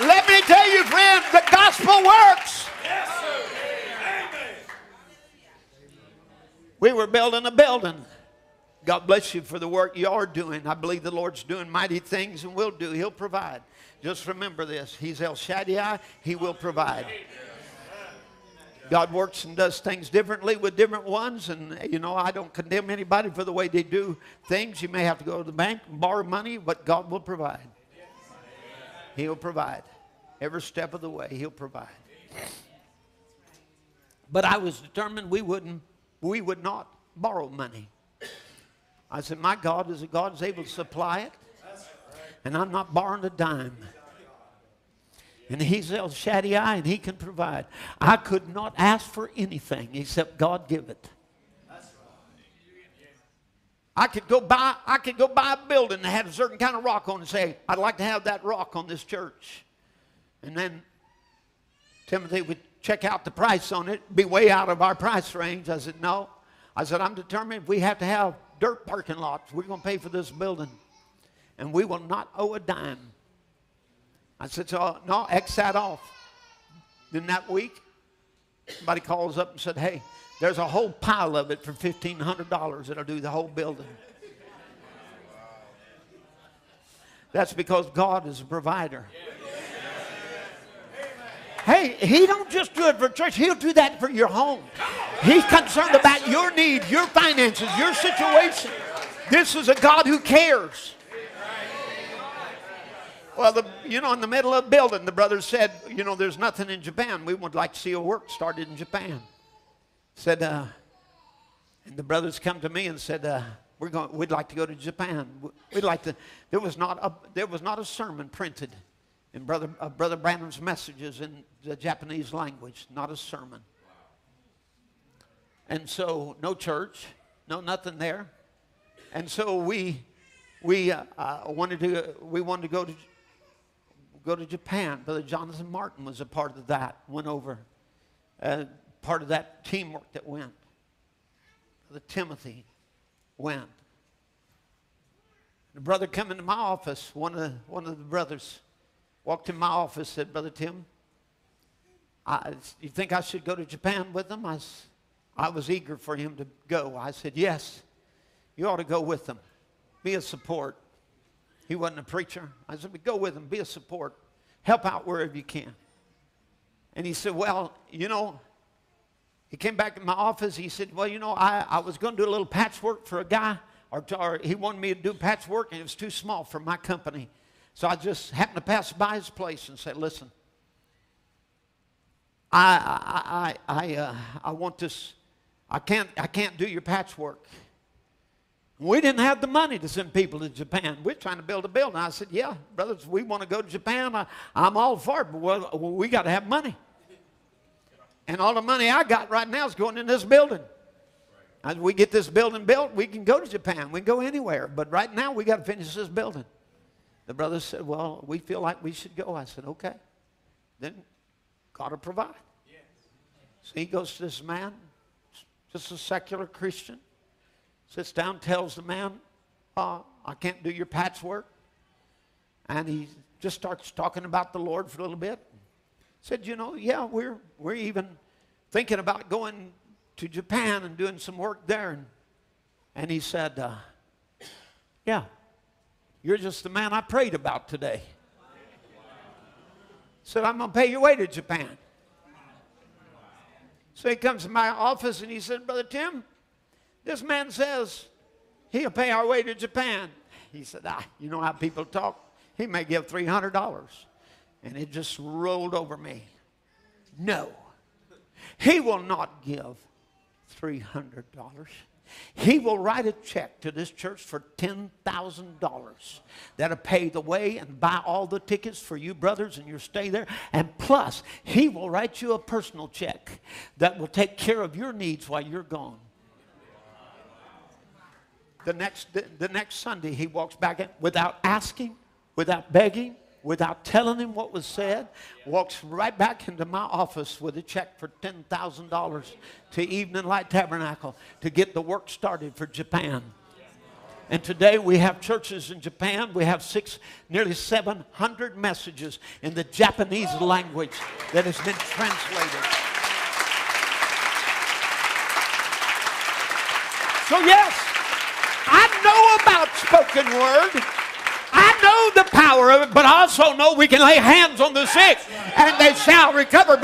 Let me tell you, friend, the gospel works. We were building a building. God bless you for the work you are doing. I believe the Lord's doing mighty things and will do. He'll provide. Just remember this. He's El Shaddai. He will provide. God works and does things differently with different ones. And, you know, I don't condemn anybody for the way they do things. You may have to go to the bank and borrow money, but God will provide. He'll provide. Every step of the way, He'll provide. But I was determined we would not borrow money. I said, my God is a God who's able to supply it. And I'm not borrowing a dime. And He's El Shaddai, and He can provide. I could not ask for anything except God give it. I could go buy a building that had a certain kind of rock on it and say, I'd like to have that rock on this church. And then Timothy would check out the price on it, be way out of our price range. I said, no. I said, I'm determined if we have to have dirt parking lots, we're going to pay for this building. And we will not owe a dime. I said, so, no, X that off. Then that week, somebody calls up and said, hey, there's a whole pile of it for $1,500 that'll do the whole building. That's because God is a provider. Hey, He don't just do it for church. He'll do that for your home. He's concerned about your needs, your finances, your situation. This is a God who cares. Well, in the middle of the building, the brothers said, there's nothing in Japan. We would like to see a work started in Japan. Said, and the brothers come to me and said, we'd like to go to Japan. We'd like to. There was not a sermon printed in Brother Branham's messages in the Japanese language. Not a sermon. And so no church, no nothing there. And so we wanted to go to Japan. Brother Jonathan Martin was a part of that. Went over, part of that teamwork that went. Brother Timothy went. The brother come into my office. One of the brothers walked in my office. Said, Brother Tim, you think I should go to Japan with them? I was eager for him to go. I said, yes, you ought to go with them. Be a support. He wasn't a preacher. I said, but go with him. Be a support. Help out wherever you can. And he said, well, he came back in my office. He said, well, I was going to do a little patchwork for a guy. Or he wanted me to do patchwork, and it was too small for my company. So I just happened to pass by his place and said, listen, I want this. I can't do your patchwork. We didn't have the money to send people to Japan. We're trying to build a building. I said, yeah, brothers, we want to go to Japan. I'm all for it, but we got to have money. And all the money I got right now is going in this building. As we get this building built, we can go to Japan. We can go anywhere. But right now, we got to finish this building. The brothers said, well, we feel like we should go. I said, okay. Then God will provide. So he goes to this man, just a secular Christian. Sits down, tells the man, I can't do your patchwork. And he just starts talking about the Lord for a little bit. Said, yeah, we're even thinking about going to Japan and doing some work there. And he said, yeah, you're just the man I prayed about today. Said, I'm going to pay your way to Japan. So he comes to my office and he said, Brother Tim, this man says he'll pay our way to Japan. He said, you know how people talk? He may give $300. And it just rolled over me. No, he will not give $300. He will write a check to this church for $10,000 that'll pay the way and buy all the tickets for you brothers and your stay there. And plus, he will write you a personal check that will take care of your needs while you're gone. The next Sunday, he walks back in without asking, without begging, without telling him what was said, walks right back into my office with a check for $10,000 to Evening Light Tabernacle to get the work started for Japan. And today we have churches in Japan. We have nearly 700 messages in the Japanese language that has been translated. So yes, I know about spoken word. I know the power of it, but I also know we can lay hands on the sick and they shall recover.